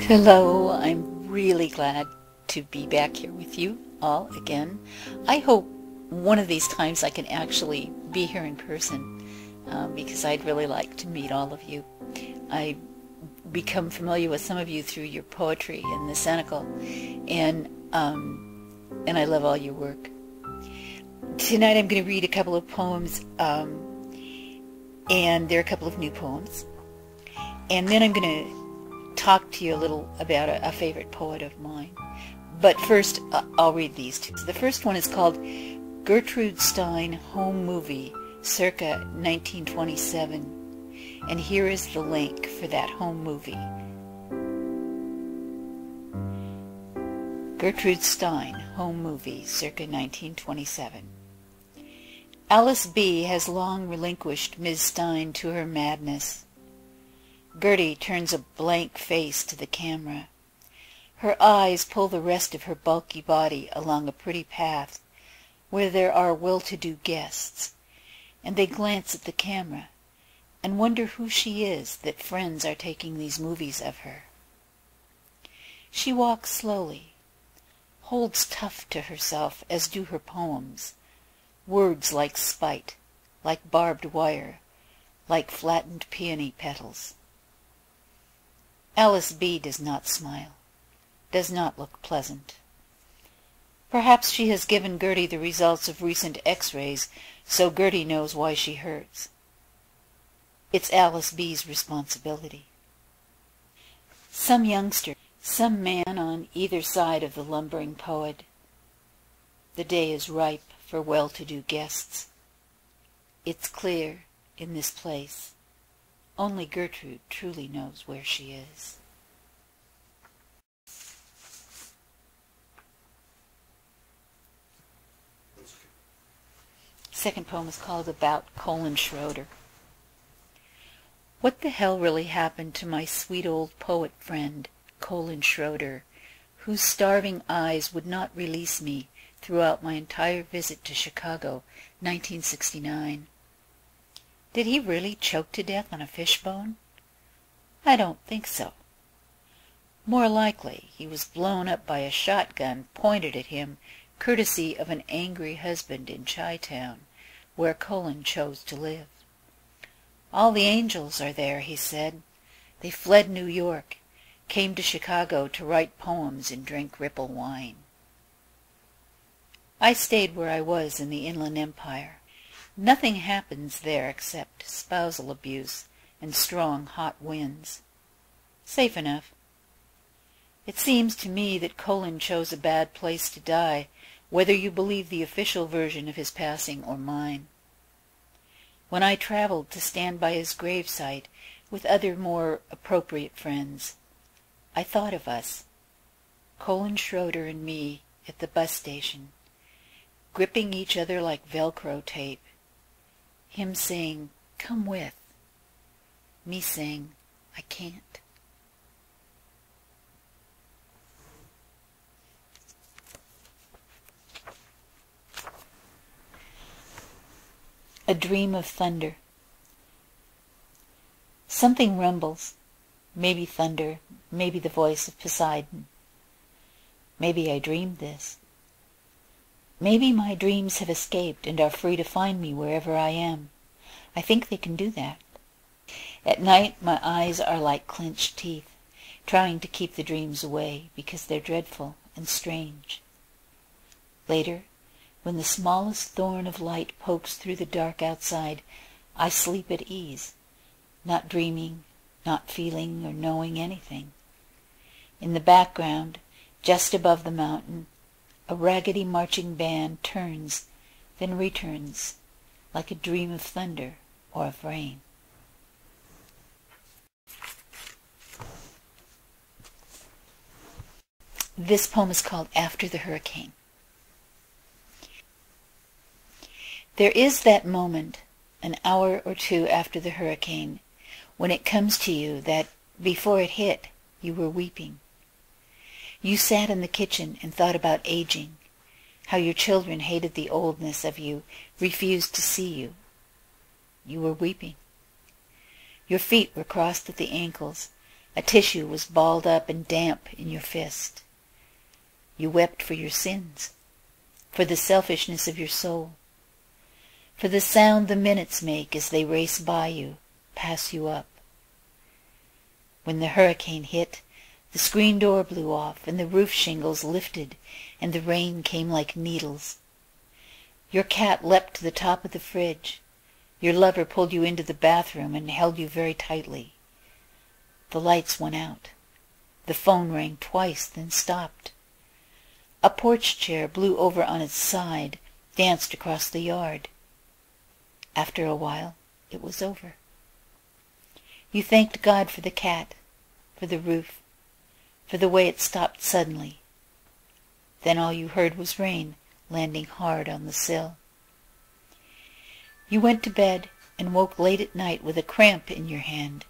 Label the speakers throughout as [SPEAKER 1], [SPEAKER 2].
[SPEAKER 1] Hello, I'm really glad to be back here with you all again. I hope one of these times I can actually be here in person because I'd really like to meet all of you. I become familiar with some of you through your poetry in the Senecal, and I love all your work. Tonight I'm going to read a couple of poems, and there are a couple of new poems, and then I'm going to talk to you a little about a favorite poet of mine. But first, I'll read these two. The first one is called Gertrude Stein Home Movie, circa 1927. And here is the link for that home movie. Gertrude Stein Home Movie, circa 1927. Alice B. has long relinquished Ms. Stein to her madness. Gertie turns a blank face to the camera. Her eyes pull the rest of her bulky body along a pretty path where there are well-to-do guests, and they glance at the camera and wonder who she is that friends are taking these movies of her. She walks slowly, holds tough to herself as do her poems, words like spite, like barbed wire, like flattened peony petals. Alice B. does not smile, does not look pleasant. Perhaps she has given Gertie the results of recent x-rays, so Gertie knows why she hurts. It's Alice B.'s responsibility. Some youngster, some man on either side of the lumbering poet. The day is ripe for well-to-do guests. It's clear in this place. Only Gertrude truly knows where she is. Second poem is called About Colin Schroeder. What the hell really happened to my sweet old poet friend, Colin Schroeder, whose starving eyes would not release me throughout my entire visit to Chicago, 1969? Did he really choke to death on a fishbone? I don't think so. More likely he was blown up by a shotgun pointed at him courtesy of an angry husband in Chi-Town, where Colin chose to live. All the angels are there, he said. They fled New York, came to Chicago to write poems and drink Ripple wine. I stayed where I was in the Inland Empire. Nothing happens there except spousal abuse and strong hot winds. Safe enough. It seems to me that Colin chose a bad place to die, whether you believe the official version of his passing or mine. When I traveled to stand by his gravesite with other more appropriate friends, I thought of us, Colin Schroeder and me, at the bus station, gripping each other like Velcro tape. Him saying, "Come with." Me saying, "I can't." A Dream of Thunder. Something rumbles. Maybe thunder, maybe the voice of Poseidon. Maybe I dreamed this. Maybe my dreams have escaped and are free to find me wherever I am. I think they can do that. At night my eyes are like clenched teeth, trying to keep the dreams away because they're dreadful and strange. Later, when the smallest thorn of light pokes through the dark outside, I sleep at ease, not dreaming, not feeling or knowing anything. In the background, just above the mountain, a raggedy marching band turns, then returns, like a dream of thunder or of rain. This poem is called After the Hurricane. There is that moment, an hour or two after the hurricane, when it comes to you that, before it hit, you were weeping. You sat in the kitchen and thought about aging, how your children hated the oldness of you, refused to see you. You were weeping. Your feet were crossed at the ankles, A tissue was balled up and damp in your fist. You wept for your sins, for the selfishness of your soul, for the sound the minutes make as they race by you, pass you up. When the hurricane hit, the screen door blew off, and the roof shingles lifted, and the rain came like needles. Your cat leapt to the top of the fridge. Your lover pulled you into the bathroom and held you very tightly. The lights went out. The phone rang twice, then stopped. A porch chair blew over on its side, danced across the yard. After a while, it was over. You thanked God for the cat, for the roof, for the way it stopped suddenly. Then all you heard was rain landing hard on the sill. You went to bed and woke late at night with a cramp in your hand.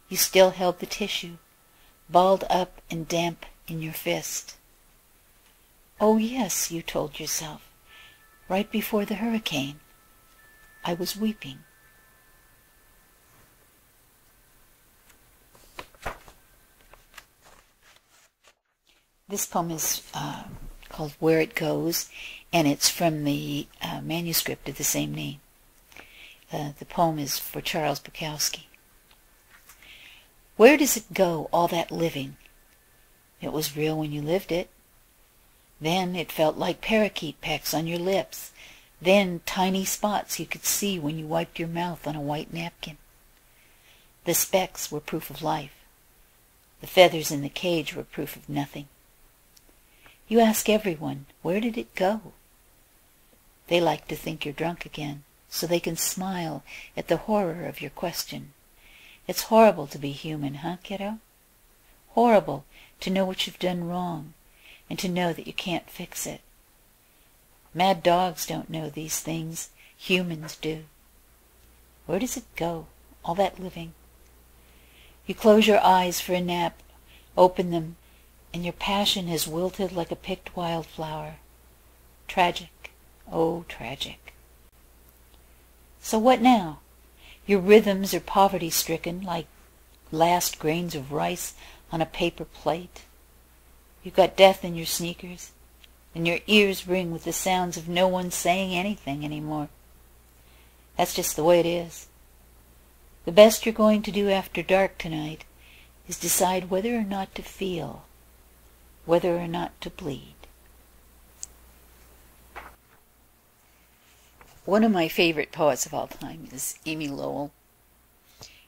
[SPEAKER 1] You still held the tissue, balled up and damp in your fist. Oh yes, you told yourself, right before the hurricane, I was weeping. This poem is called Where It Goes, and it's from the manuscript of the same name. The poem is for Charles Bukowski. Where does it go, all that living? It was real when you lived it. Then it felt like parakeet pecks on your lips. Then tiny spots you could see when you wiped your mouth on a white napkin. The specks were proof of life. The feathers in the cage were proof of nothing. You ask everyone, where did it go? They like to think you're drunk again, so they can smile at the horror of your question. It's horrible to be human, huh, kiddo? Horrible to know what you've done wrong, and to know that you can't fix it. Mad dogs don't know these things. Humans do. Where does it go, all that living? You close your eyes for a nap, open them, and your passion has wilted like a picked wildflower. Tragic, oh tragic. So what now? Your rhythms are poverty-stricken, like last grains of rice on a paper plate. You've got death in your sneakers, and your ears ring with the sounds of no one saying anything anymore. That's just the way it is. The best you're going to do after dark tonight is decide whether or not to feel, whether or not to bleed. One of my favorite poets of all time is Amy Lowell,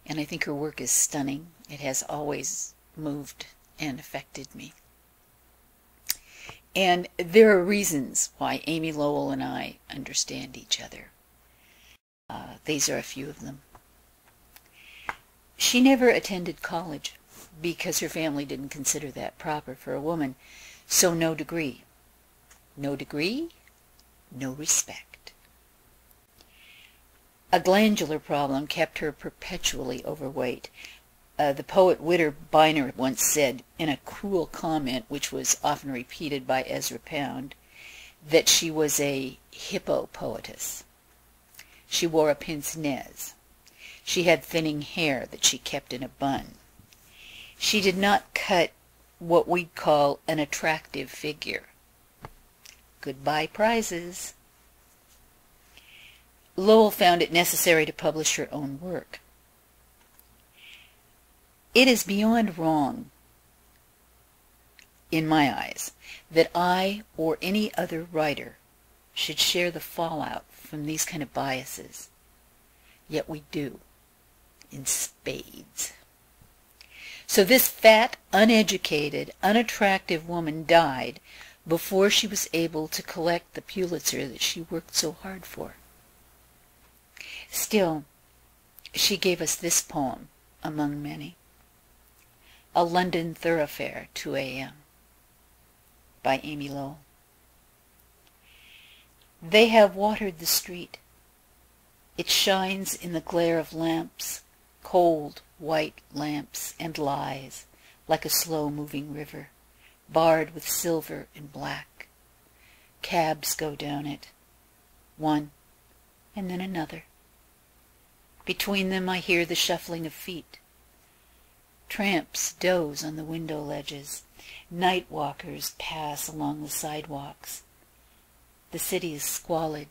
[SPEAKER 1] and I think her work is stunning. It has always moved and affected me. And there are reasons why Amy Lowell and I understand each other. These are a few of them. She never attended college because her family didn't consider that proper for a woman, so no degree. No degree, no respect. A glandular problem kept her perpetually overweight. The poet Witter Bynner once said, in a cruel comment which was often repeated by Ezra Pound, that she was a hippo-poetess. She wore a pince-nez. She had thinning hair that she kept in a bun. She did not cut what we'd call an attractive figure. Goodbye prizes. Lowell found it necessary to publish her own work. It is beyond wrong, in my eyes, that I or any other writer should share the fallout from these kind of biases. Yet we do, in spades. So this fat, uneducated, unattractive woman died before she was able to collect the Pulitzer that she worked so hard for. Still, she gave us this poem, among many. A London Thoroughfare, 2 a.m. by Amy Lowell. They have watered the street. It shines in the glare of lamps, cold white lamps, and lies like a slow-moving river, barred with silver and black. Cabs go down it, one and then another. Between them I hear the shuffling of feet. Tramps doze on the window ledges. Night walkers pass along the sidewalks. The city is squalid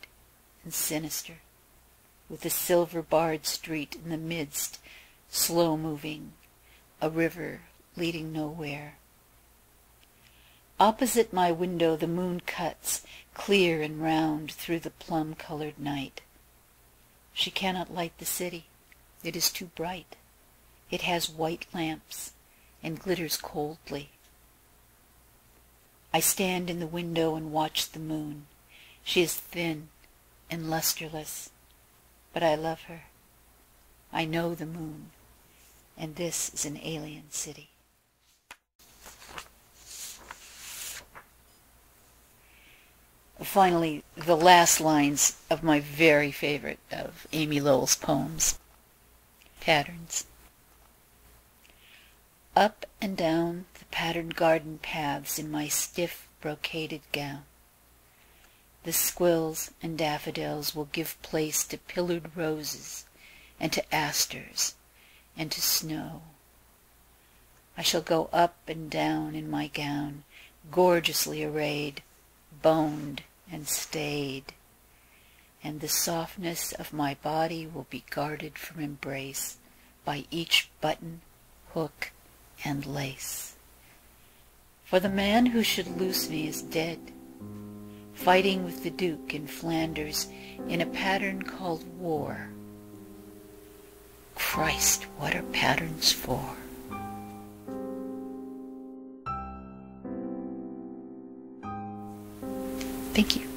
[SPEAKER 1] and sinister, with the silver-barred street in the midst, slow-moving, a river leading nowhere. Opposite my window the moon cuts, clear and round, through the plum-colored night. She cannot light the city. It is too bright. It has white lamps and glitters coldly. I stand in the window and watch the moon. She is thin and lusterless, but I love her. I know the moon, and this is an alien city. Finally, the last lines of my very favorite of Amy Lowell's poems. Patterns. Up and down the patterned garden paths in my stiff brocaded gown, the squills and daffodils will give place to pillared roses and to asters and to snow. I shall go up and down in my gown, gorgeously arrayed, boned and stayed, and the softness of my body will be guarded from embrace by each button, hook, and lace. For the man who should loose me is dead, fighting with the Duke in Flanders in a pattern called war. Christ, what are patterns for? Thank you.